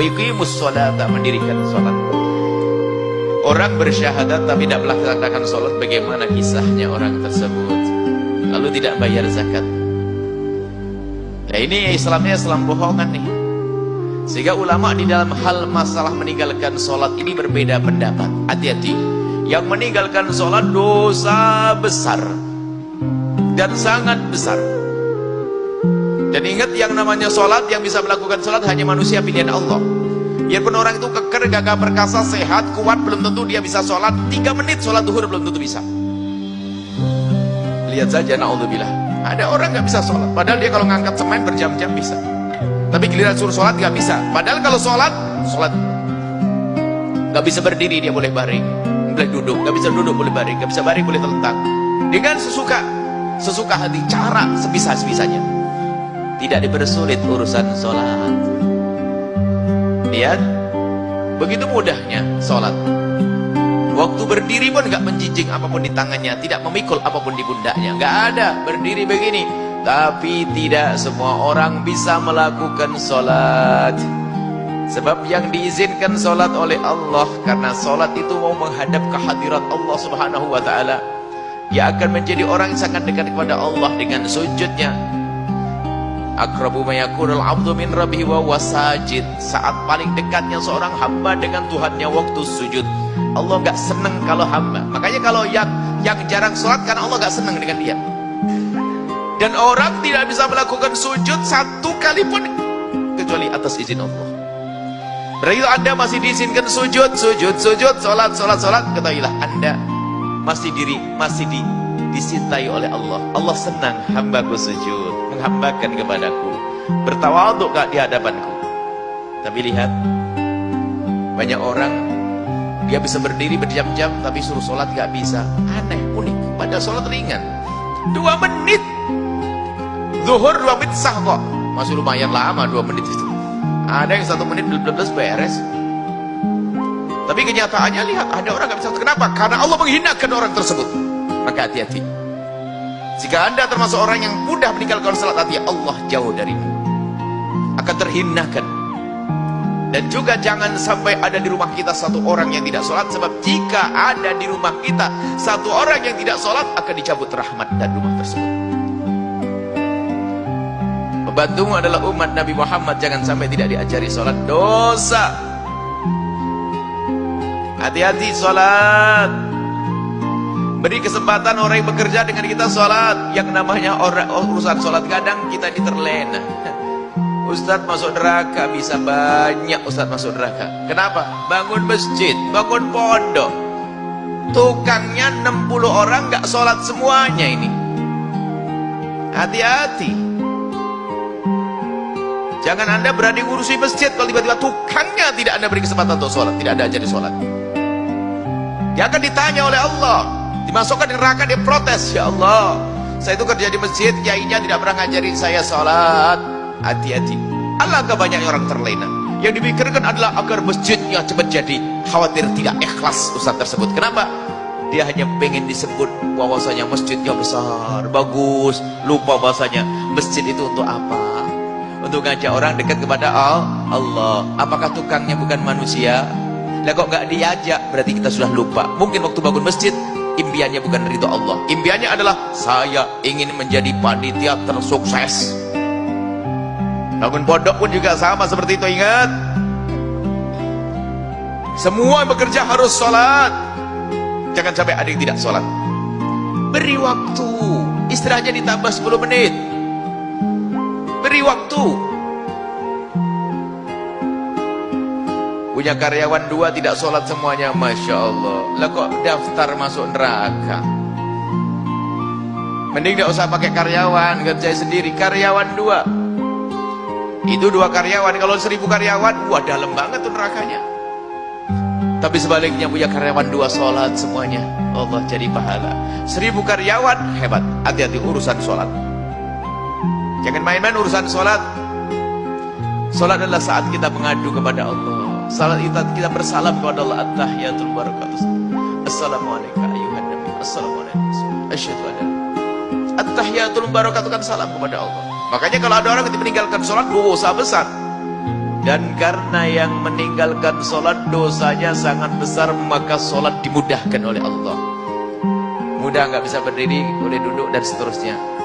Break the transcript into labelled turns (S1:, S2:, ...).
S1: Wa yuqimus sholata, mendirikan sholat. Orang bersyahadat tapi tidak melaksanakan sholat, bagaimana kisahnya orang tersebut? Lalu tidak bayar zakat. Nah ini Islamnya Islam bohongan nih. Sehingga ulama di dalam hal masalah meninggalkan sholat ini berbeda pendapat. Hati-hati, yang meninggalkan sholat dosa besar dan sangat besar. Dan ingat, yang namanya sholat, yang bisa melakukan sholat hanya manusia pilihan Allah. Biarpun orang itu keker, gagah perkasa, sehat, kuat, belum tentu dia bisa sholat 3 menit sholat duhur, belum tentu bisa. Lihat saja, na'udzubillah, ada orang gak bisa sholat, padahal dia kalau ngangkat semen berjam-jam bisa. Tapi giliran suruh sholat gak bisa. Padahal kalau sholat gak bisa berdiri, dia boleh baring, boleh duduk, gak bisa duduk boleh baring, gak bisa baring boleh telentang. Dengan sesuka hati, cara sebisa-bisanya. Tidak dipersulit urusan sholat. Lihat, begitu mudahnya sholat. Waktu berdiri pun gak menjinjing apapun di tangannya, tidak memikul apapun di pundaknya, gak ada, berdiri begini. Tapi tidak semua orang bisa melakukan sholat. Sebab yang diizinkan sholat oleh Allah, karena sholat itu mau menghadap kehadirat Allah subhanahu wa ta'ala. Dia akan menjadi orang yang sangat dekat kepada Allah dengan sujudnya. Aqrabu ma yakunul 'abdu min rabbihi wa huwa sajid. Saat paling dekatnya seorang hamba dengan Tuhannya waktu sujud. Allah enggak senang kalau hamba. Makanya kalau yang jarang sholat, karena Allah enggak senang dengan dia. Dan orang tidak bisa melakukan sujud 1 kali pun kecuali atas izin Allah. Berarti Anda masih diizinkan sujud, sholat, ketahuilah Anda masih dicintai oleh Allah. Allah senang hambaku sujud, menghambakan kepadaku, bertawaduk di hadapanku. Tapi lihat, banyak orang dia bisa berdiri berjam-jam tapi suruh sholat gak bisa. Aneh, unik. Padahal sholat ringan 2 menit zuhur, 2 menit sah kok. Masih lumayan lama 2 menit itu. Ada yang 1 menit belum beres. Tapi kenyataannya lihat, ada orang gak bisa. Kenapa? Karena Allah menghinakan orang tersebut. Maka hati-hati. Jika Anda termasuk orang yang mudah meninggalkan salat, hati, Allah jauh darimu, akan terhinakan. Dan juga jangan sampai ada di rumah kita 1 orang yang tidak sholat. Sebab jika ada di rumah kita 1 orang yang tidak sholat, akan dicabut rahmat dan rumah tersebut. Pembantumu adalah umat Nabi Muhammad, jangan sampai tidak diajari sholat, dosa. Hati-hati sholat. Beri kesempatan orang yang bekerja dengan kita sholat. Yang namanya urusan sholat, kadang kita diterlena. Ustadz masuk neraka, bisa banyak Ustadz masuk neraka. Kenapa? Bangun masjid, bangun pondok, tukangnya 60 orang gak sholat semuanya ini. Hati-hati. Jangan Anda berani ngurusi masjid kalau tiba-tiba tukangnya tidak Anda beri kesempatan untuk sholat, tidak ada ajari sholat. Dia akan ditanya oleh Allah, dimasukkan di neraka, dia protes, ya Allah, saya itu kerja di masjid, kiainya tidak pernah ngajarin saya sholat. Hati-hati. Alangkah banyaknya orang terlena. Yang dipikirkan adalah agar masjidnya cepat jadi, khawatir tidak ikhlas ustaz tersebut. Kenapa? Dia hanya pengen disebut bahwasanya masjidnya besar, bagus, lupa bahwasanya masjid itu untuk apa? Untuk ngajak orang dekat kepada Allah. Apakah tukangnya bukan manusia? Lah kok nggak diajak, berarti kita sudah lupa. Mungkin waktu bangun masjid impiannya bukan ridho Allah, impiannya adalah saya ingin menjadi panitia tersukses. Bangun pondok pun juga sama seperti itu. Ingat, semua yang bekerja harus sholat. Jangan sampai ada yang tidak sholat. Beri waktu, istirahatnya ditambah 10 menit. Beri waktu. Punya karyawan 2 tidak sholat semuanya, Masya Allah. Lah kok daftar masuk neraka? Mending gak usah pakai karyawan, kerja sendiri. Karyawan 2 itu 2 karyawan. Kalau 1000 karyawan, wah dalam banget tuh nerakanya. Tapi sebaliknya punya karyawan 2 sholat semuanya, Allah jadi pahala. 1000 karyawan hebat. Hati-hati urusan sholat. Jangan main-main urusan sholat. Sholat adalah saat kita mengadu kepada Allah. Salat kita bersalam kepada Allah. At-tahiyatul barakatuh. Assalamualaikum ayuhan nabi. Assalamualaikum. Asyhadu an la ilaha illallah. At-tahiyatul barakatuh kan salam kepada Allah. Makanya kalau ada orang yang meninggalkan sholat, dosa besar. Dan karena yang meninggalkan sholat dosanya sangat besar, maka sholat dimudahkan oleh Allah. Mudah, nggak bisa berdiri, boleh duduk dan seterusnya.